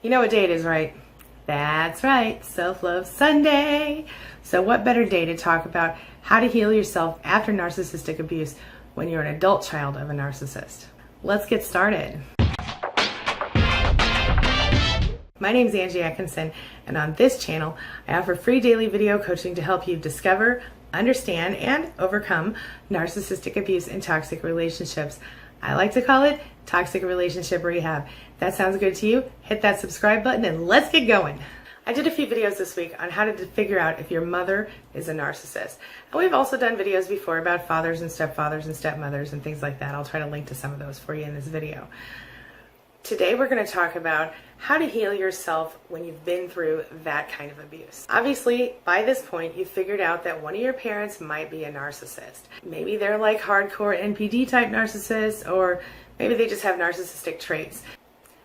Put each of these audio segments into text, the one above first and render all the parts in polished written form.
You know what day it is, right? That's right, Self-Love Sunday. So what better day to talk about how to heal yourself after narcissistic abuse when you're an adult child of a narcissist. Let's get started. My name is Angie Atkinson, and on this channel, I offer free daily video coaching to help you discover, understand, and overcome narcissistic abuse and toxic relationships. I like to call it toxic relationship rehab. If that sounds good to you, hit that subscribe button and let's get going. I did a few videos this week on how to figure out if your mother is a narcissist. And we've also done videos before about fathers and stepmothers and things like that. I'll try to link to some of those for you in this video. Today we're going to talk about how to heal yourself when you've been through that kind of abuse. Obviously, by this point, you've figured out that one of your parents might be a narcissist. Maybe they're like hardcore NPD type narcissists, or maybe they just have narcissistic traits.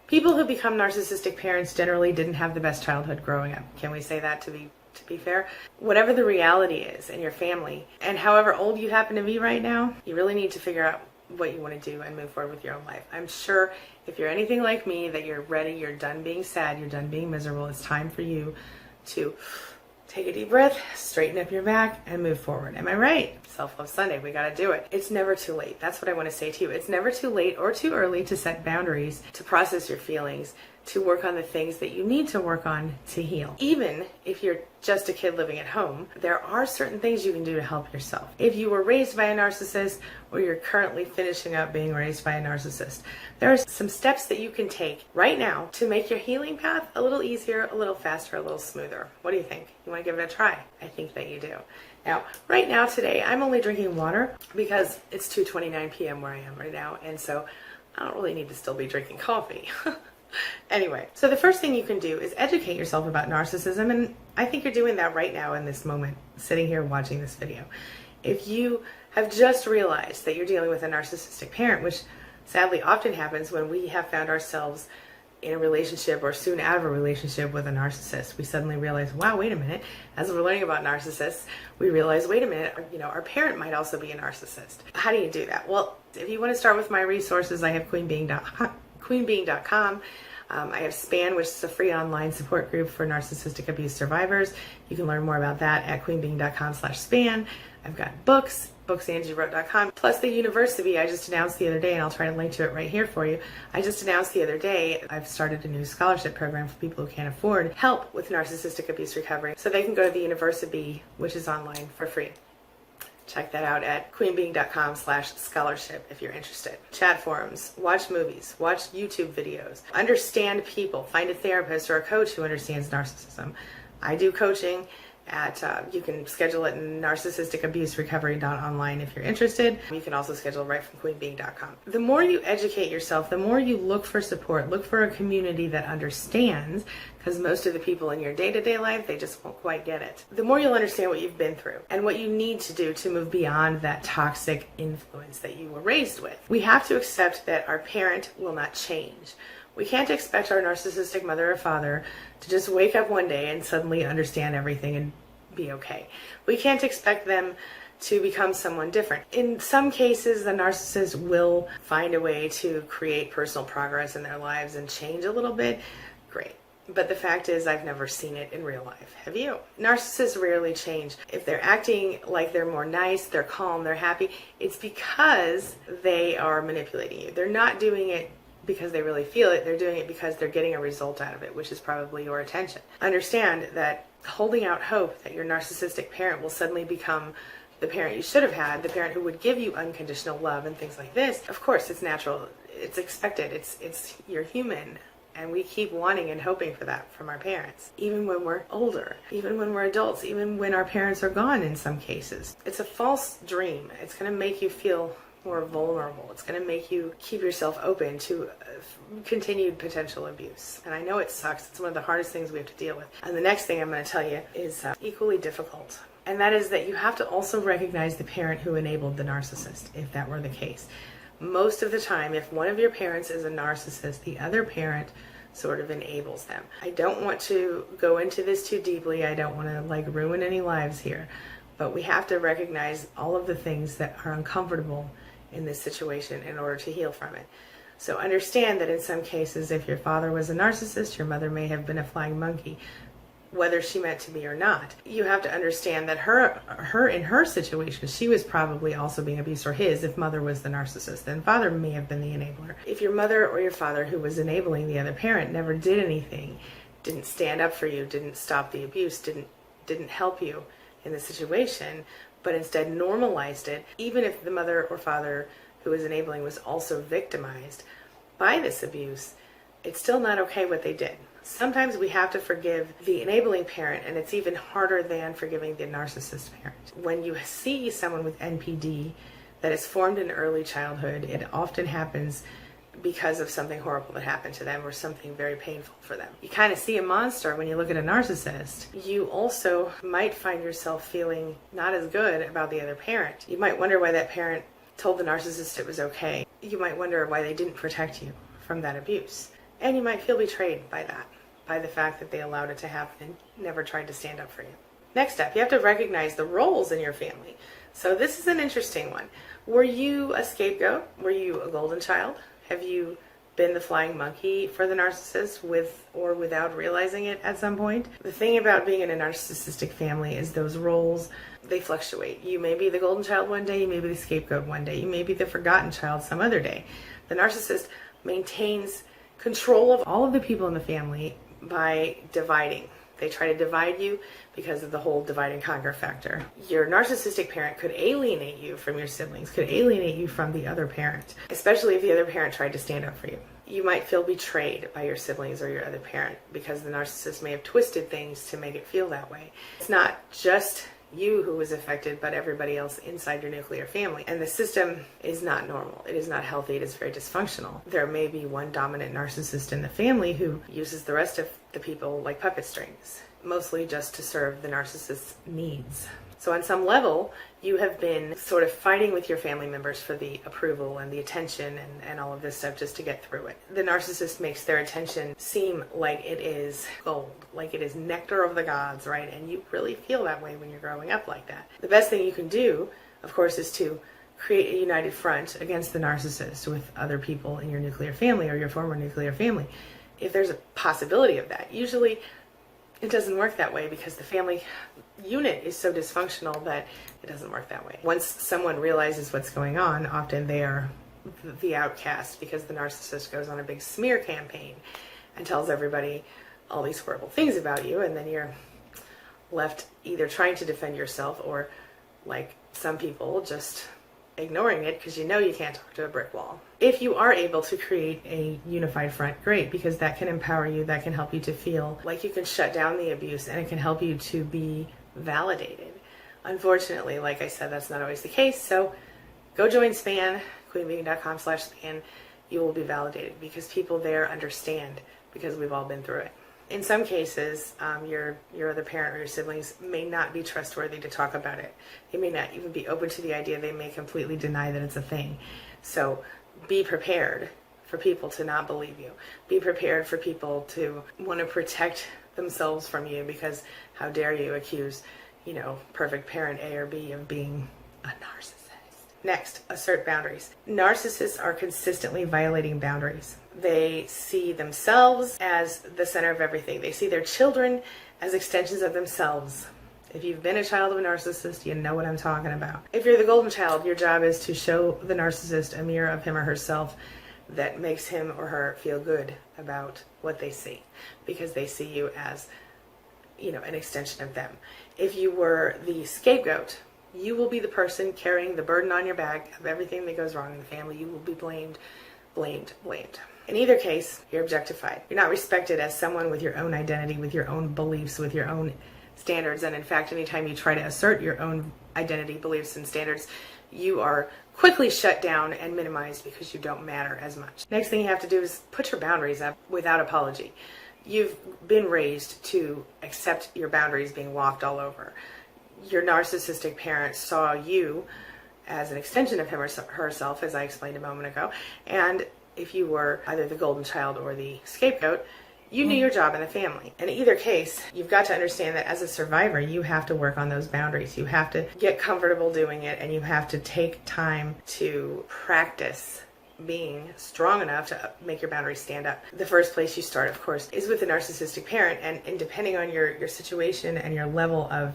People who become narcissistic parents generally didn't have the best childhood growing up. Can we say that to be fair? Whatever the reality is in your family, and however old you happen to be right now, you really need to figure out what you want to do and move forward with your own life. I'm sure if you're anything like me, that you're ready, you're done being sad, you're done being miserable. It's time for you to take a deep breath, straighten up your back, and move forward. Am I right? Self-Love Sunday, we got to do it. It's never too late. That's what I want to say to you. It's never too late or too early to set boundaries, to process your feelings, to work on the things that you need to work on to heal. Even if you're just a kid living at home, there are certain things you can do to help yourself. If you were raised by a narcissist, or you're currently finishing up being raised by a narcissist, there are some steps that you can take right now to make your healing path a little easier, a little faster, a little smoother. What do you think? You want to give it a try? I think that you do. Now, right now today, I'm only drinking water because it's 2:29 p.m. where I am right now, and so I don't really need to still be drinking coffee. Anyway, so the first thing you can do is educate yourself about narcissism, and I think you're doing that right now in this moment, sitting here watching this video. If you have just realized that you're dealing with a narcissistic parent, which sadly often happens when we have found ourselves in a relationship or soon out of a relationship with a narcissist, we suddenly realize, wow, wait a minute. As we're learning about narcissists, we realize, wait a minute, our parent might also be a narcissist. How do you do that? Well, if you want to start with my resources, I have queenbeing.com. I have SPAN, which is a free online support group for narcissistic abuse survivors. You can learn more about that at queenbeing.com/SPAN. I've got books AngieWrote.com, plus the university I just announced the other day, and I'll try to link to it right here for you. I just announced the other day I've started a new scholarship program for people who can't afford help with narcissistic abuse recovery, so they can go to the university, which is online for free. Check that out at queenbeing.com/scholarship if you're interested. Chat forums, watch movies, watch YouTube videos, understand people, find a therapist or a coach who understands narcissism. I do coaching at, you can schedule it in narcissisticabuserecovery.online if you're interested. You can also schedule right from queenbeing.com. The more you educate yourself, the more you look for support, look for a community that understands, because most of the people in your day-to-day life, they just won't quite get it. The more you'll understand what you've been through and what you need to do to move beyond that toxic influence that you were raised with. We have to accept that our parent will not change. We can't expect our narcissistic mother or father to just wake up one day and suddenly understand everything and be okay. We can't expect them to become someone different. In some cases, the narcissist will find a way to create personal progress in their lives and change a little bit. Great. But the fact is, I've never seen it in real life. Have you? Narcissists rarely change. If they're acting like they're more nice, they're calm, they're happy, it's because they are manipulating you. They're not doing it because they really feel it. They're doing it because they're getting a result out of it, which is probably your attention. Understand that holding out hope that your narcissistic parent will suddenly become the parent you should have had, the parent who would give you unconditional love and things like this, of course, it's natural. It's expected. You're human. And we keep wanting and hoping for that from our parents, even when we're older, even when we're adults, even when our parents are gone in some cases. It's a false dream. It's going to make you feel more vulnerable. It's going to make you keep yourself open to continued potential abuse. And I know it sucks. It's one of the hardest things we have to deal with. And the next thing I'm going to tell you is equally difficult. And that is that you have to also recognize the parent who enabled the narcissist, if that were the case. Most of the time, if one of your parents is a narcissist, the other parent sort of enables them. I don't want to go into this too deeply. I don't want to ruin any lives here. But we have to recognize all of the things that are uncomfortable in this situation in order to heal from it. So understand that in some cases, if your father was a narcissist, your mother may have been a flying monkey, whether she meant to be or not. You have to understand that in her situation, she was probably also being abused, or his, if mother was the narcissist, then father may have been the enabler. If your mother or your father, who was enabling the other parent, never did anything, didn't stand up for you, didn't stop the abuse, didn't help you in the situation, but instead normalized it, even if the mother or father who was enabling was also victimized by this abuse, it's still not okay what they did. Sometimes we have to forgive the enabling parent, and it's even harder than forgiving the narcissist parent. When you see someone with NPD that is formed in early childhood, it often happens because of something horrible that happened to them or something very painful for them. You kind of see a monster when you look at a narcissist. You also might find yourself feeling not as good about the other parent. You might wonder why that parent told the narcissist it was okay. You might wonder why they didn't protect you from that abuse. And you might feel betrayed by that, by the fact that they allowed it to happen and never tried to stand up for you. Next up, you have to recognize the roles in your family. So this is an interesting one. Were you a scapegoat? Were you a golden child? Have you been the flying monkey for the narcissist with or without realizing it at some point? The thing about being in a narcissistic family is those roles, they fluctuate. You may be the golden child one day, you may be the scapegoat one day, you may be the forgotten child some other day. The narcissist maintains control of all of the people in the family by dividing. They try to divide you because of the whole divide and conquer factor. Your narcissistic parent could alienate you from your siblings, could alienate you from the other parent, especially if the other parent tried to stand up for you. You might feel betrayed by your siblings or your other parent because the narcissist may have twisted things to make it feel that way. It's not just you who was affected, but everybody else inside your nuclear family. And the system is not normal. It is not healthy. It is very dysfunctional. There may be one dominant narcissist in the family who uses the rest of the people like puppet strings, mostly just to serve the narcissist's needs. So on some level, you have been sort of fighting with your family members for the approval and the attention and all of this stuff just to get through it. The narcissist makes their attention seem like it is gold, like it is nectar of the gods, right? And you really feel that way when you're growing up like that. The best thing you can do, of course, is to create a united front against the narcissist with other people in your nuclear family or your former nuclear family. If there's a possibility of that, usually it doesn't work that way because the family unit is so dysfunctional that it doesn't work that way. Once someone realizes what's going on, often they are the outcast because the narcissist goes on a big smear campaign and tells everybody all these horrible things about you, and then you're left either trying to defend yourself or, like some people, just ignoring it because you know you can't talk to a brick wall. If you are able to create a unified front, great, because that can empower you, that can help you to feel like you can shut down the abuse, and it can help you to be validated. Unfortunately, like I said, that's not always the case, so go join SPAN, queenbeing.com/SPAN. You will be validated because people there understand, because we've all been through it. In some cases, your other parent or your siblings may not be trustworthy to talk about it. They may not even be open to the idea. They may completely deny that it's a thing. So be prepared for people to not believe you. Be prepared for people to want to protect themselves from you, because how dare you accuse, perfect parent A or B of being a narcissist. Next, assert boundaries. Narcissists are consistently violating boundaries. They see themselves as the center of everything. They see their children as extensions of themselves. If you've been a child of a narcissist, you know what I'm talking about. If you're the golden child, your job is to show the narcissist a mirror of him or herself that makes him or her feel good about what they see, because they see you as, an extension of them. If you were the scapegoat, you will be the person carrying the burden on your back of everything that goes wrong in the family. You will be blamed. In either case, you're objectified. You're not respected as someone with your own identity, with your own beliefs, with your own standards. And in fact, anytime you try to assert your own identity, beliefs, and standards, you are quickly shut down and minimized because you don't matter as much. Next thing you have to do is put your boundaries up without apology. You've been raised to accept your boundaries being walked all over. Your narcissistic parents saw you as an extension of him or herself, as I explained a moment ago. And if you were either the golden child or the scapegoat, you knew your job in the family. In either case, you've got to understand that as a survivor, you have to work on those boundaries. You have to get comfortable doing it, and you have to take time to practice being strong enough to make your boundaries stand up. The first place you start, of course, is with a narcissistic parent, and depending on your situation and your level of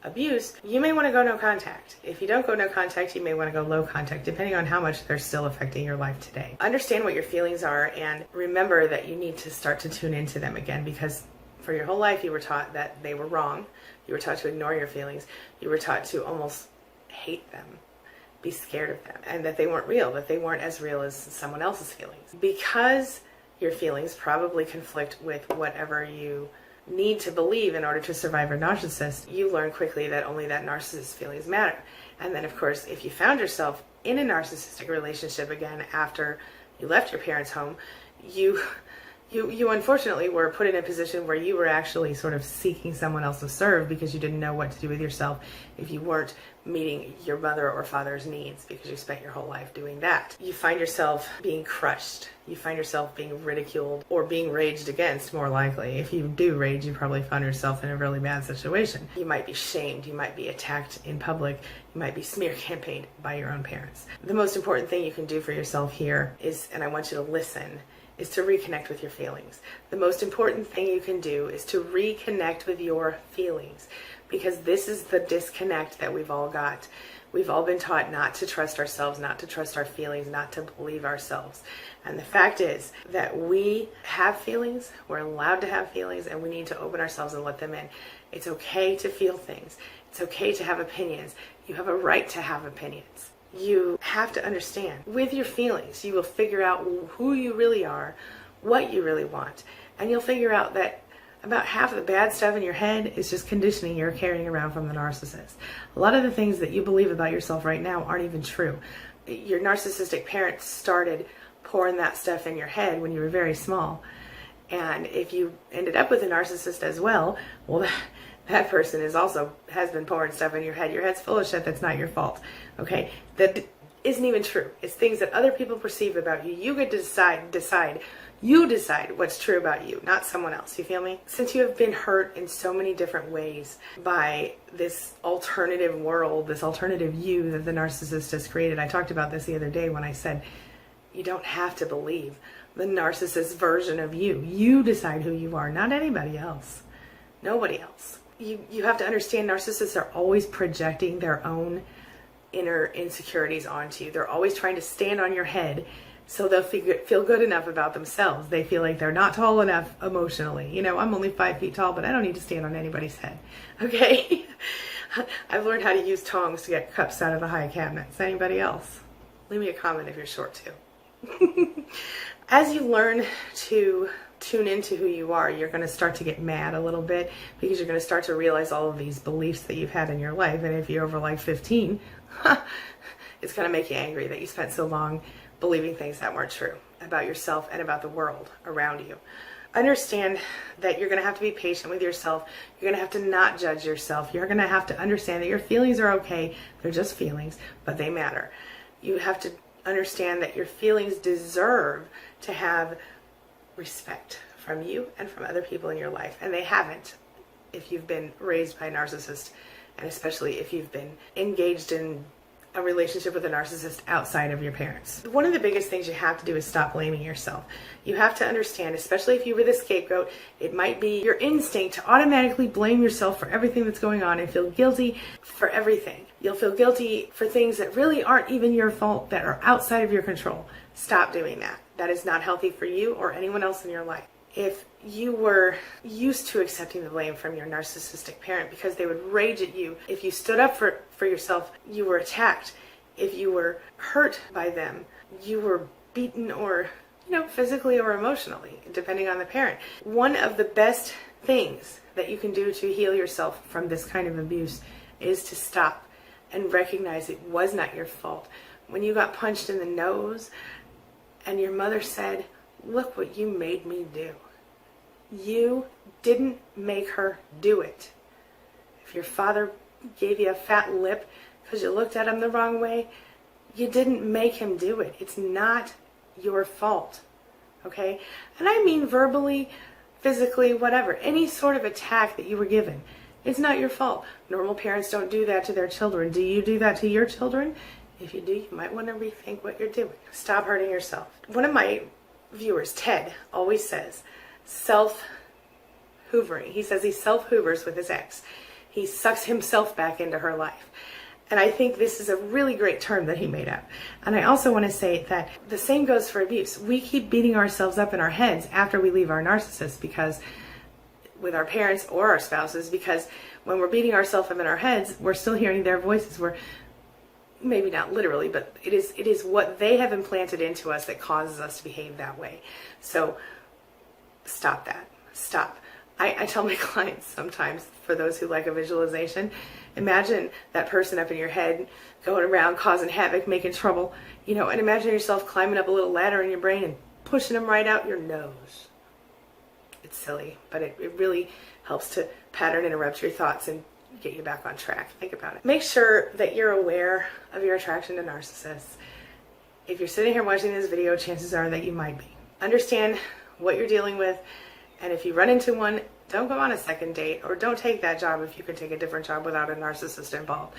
abuse, you may want to go no contact. If you don't go no contact, you may want to go low contact, depending on how much they're still affecting your life today. Understand what your feelings are, and remember that you need to start to tune into them again, because for your whole life you were taught that they were wrong. You were taught to ignore your feelings. You were taught to almost hate them, be scared of them, and that they weren't real, that they weren't as real as someone else's feelings. Because your feelings probably conflict with whatever you need to believe in order to survive a narcissist, you learn quickly that only that narcissist's feelings matter. And then, of course, if you found yourself in a narcissistic relationship again after you left your parents' home, you unfortunately were put in a position where you were actually sort of seeking someone else to serve, because you didn't know what to do with yourself if you weren't meeting your mother or father's needs, because you spent your whole life doing that. You find yourself being crushed. You find yourself being ridiculed or being raged against, more likely. If you do rage, you probably found yourself in a really bad situation. You might be shamed. You might be attacked in public. You might be smear campaigned by your own parents. The most important thing you can do for yourself here is, and I want you to listen, is to reconnect with your feelings. The most important thing you can do is to reconnect with your feelings, because this is the disconnect that we've all got. We've all been taught not to trust ourselves, not to trust our feelings, not to believe ourselves. And the fact is that we have feelings, we're allowed to have feelings, and we need to open ourselves and let them in. It's okay to feel things. It's okay to have opinions. You have a right to have opinions. You have to understand, with your feelings, you will figure out who you really are, what you really want, and you'll figure out that about half of the bad stuff in your head is just conditioning you're carrying around from the narcissist. A lot of the things that you believe about yourself right now aren't even true. Your narcissistic parents started pouring that stuff in your head when you were very small, and if you ended up with a narcissist as well, that person has been pouring stuff in your head. Your head's full of shit that's not your fault. Okay? That isn't even true. It's things that other people perceive about you. You get to decide. You decide what's true about you, not someone else. You feel me? Since you have been hurt in so many different ways by this alternative world, this alternative you that the narcissist has created. I talked about this the other day when I said, you don't have to believe the narcissist version of you. You decide who you are, not anybody else. Nobody else. You have to understand, narcissists are always projecting their own inner insecurities onto you. They're always trying to stand on your head so they'll feel good enough about themselves. They feel like they're not tall enough emotionally. You know, I'm only 5 feet tall, but I don't need to stand on anybody's head. Okay? I've learned how to use tongs to get cups out of the high cabinets. Anybody else? Leave me a comment if you're short too. As you learn to tune into who you are, you're going to start to get mad a little bit, because you're going to start to realize all of these beliefs that you've had in your life. And if you're over like 15, it's going to make you angry that you spent so long believing things that weren't true about yourself and about the world around you. Understand that you're going to have to be patient with yourself. You're going to have to not judge yourself. You're going to have to understand that your feelings are okay. They're just feelings, but they matter. You have to understand that your feelings deserve to have respect from you and from other people in your life, and they haven't if you've been raised by a narcissist, and especially if you've been engaged in a relationship with a narcissist outside of your parents. One of the biggest things you have to do is stop blaming yourself. You have to understand, especially if you were the scapegoat, it might be your instinct to automatically blame yourself for everything that's going on and feel guilty for everything. You'll feel guilty for things that really aren't even your fault, that are outside of your control. Stop doing that. That is not healthy for you or anyone else in your life. If you were used to accepting the blame from your narcissistic parent because they would rage at you, if you stood up for yourself, you were attacked. If you were hurt by them, you were beaten or, physically or emotionally, depending on the parent. One of the best things that you can do to heal yourself from this kind of abuse is to stop and recognize it was not your fault. When you got punched in the nose and your mother said, "Look what you made me do." You didn't make her do it. If your father gave you a fat lip because you looked at him the wrong way, you didn't make him do it. It's not your fault. Okay? And I mean verbally, physically, whatever. Any sort of attack that you were given. It's not your fault. Normal parents don't do that to their children. Do you do that to your children? If you do, you might want to rethink what you're doing. Stop hurting yourself. One of my viewers, Ted, always says self-hoovering. He says he self-hoovers with his ex. He sucks himself back into her life. And I think this is a really great term that he made up. And I also want to say that the same goes for abuse. We keep beating ourselves up in our heads after we leave our narcissist, because with our parents or our spouses, because when we're beating ourselves up in our heads, we're still hearing their voices. We're maybe not literally, but it is what they have implanted into us that causes us to behave that way. So stop that. Stop. I tell my clients sometimes, for those who like a visualization, imagine that person up in your head going around causing havoc, making trouble, and imagine yourself climbing up a little ladder in your brain and pushing them right out your nose. It's silly, but it really helps to pattern interrupt your thoughts and get you back on track. Think about it. Make sure that you're aware of your attraction to narcissists. If you're sitting here watching this video, chances are that you might be. Understand what you're dealing with, and if you run into one, don't go on a second date, or don't take that job if you can take a different job without a narcissist involved.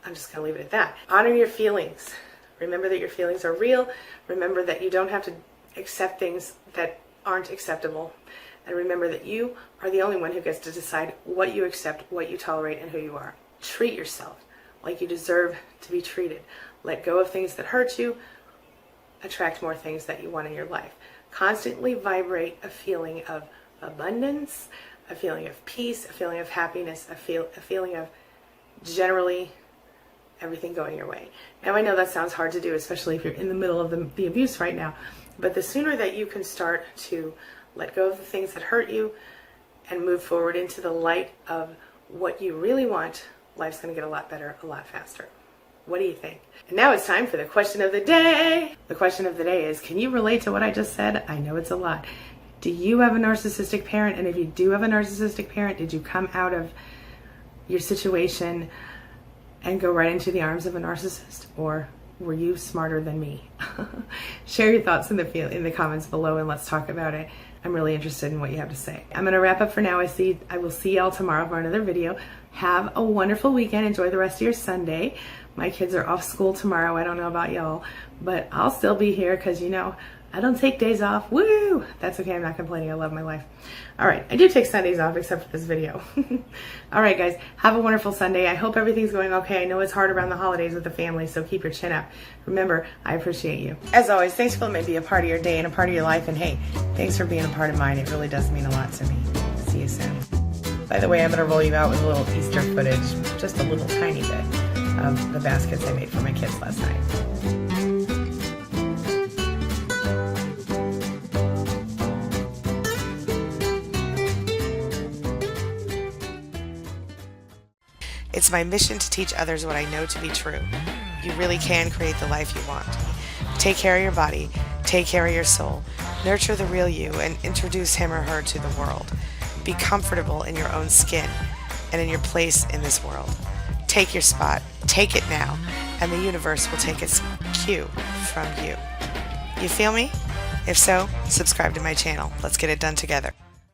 I'm just going to leave it at that. Honor your feelings. Remember that your feelings are real. Remember that you don't have to accept things that aren't acceptable. And remember that you are the only one who gets to decide what you accept, what you tolerate, and who you are. Treat yourself like you deserve to be treated. Let go of things that hurt you. Attract more things that you want in your life. Constantly vibrate a feeling of abundance, a feeling of peace, a feeling of happiness, a feeling of generally everything going your way. Now, I know that sounds hard to do, especially if you're in the middle of the abuse right now, but the sooner that you can start to let go of the things that hurt you and move forward into the light of what you really want, life's going to get a lot better, a lot faster. What do you think? And now it's time for the question of the day. The question of the day is, can you relate to what I just said? I know it's a lot. Do you have a narcissistic parent? And if you do have a narcissistic parent, did you come out of your situation and go right into the arms of a narcissist? Or were you smarter than me? Share your thoughts in the comments below, and let's talk about it. I'm really interested in what you have to say. I'm going to wrap up for now. I will see y'all tomorrow for another video. Have a wonderful weekend. Enjoy the rest of your Sunday. My kids are off school tomorrow. I don't know about y'all, but I'll still be here because, I don't take days off. Woo! That's okay. I'm not complaining. I love my life. All right. I do take Sundays off except for this video. All right, guys. Have a wonderful Sunday. I hope everything's going okay. I know it's hard around the holidays with the family, so keep your chin up. Remember, I appreciate you. As always, thanks for letting me be a part of your day and a part of your life. And hey, thanks for being a part of mine. It really does mean a lot to me. See you soon. By the way, I'm going to roll you out with a little Easter footage, just a little tiny bit, of the baskets I made for my kids last night. It's my mission to teach others what I know to be true. You really can create the life you want. Take care of your body, take care of your soul, nurture the real you, and introduce him or her to the world. Be comfortable in your own skin and in your place in this world. Take your spot, take it now, and the universe will take its cue from you. You feel me? If so, subscribe to my channel. Let's get it done together.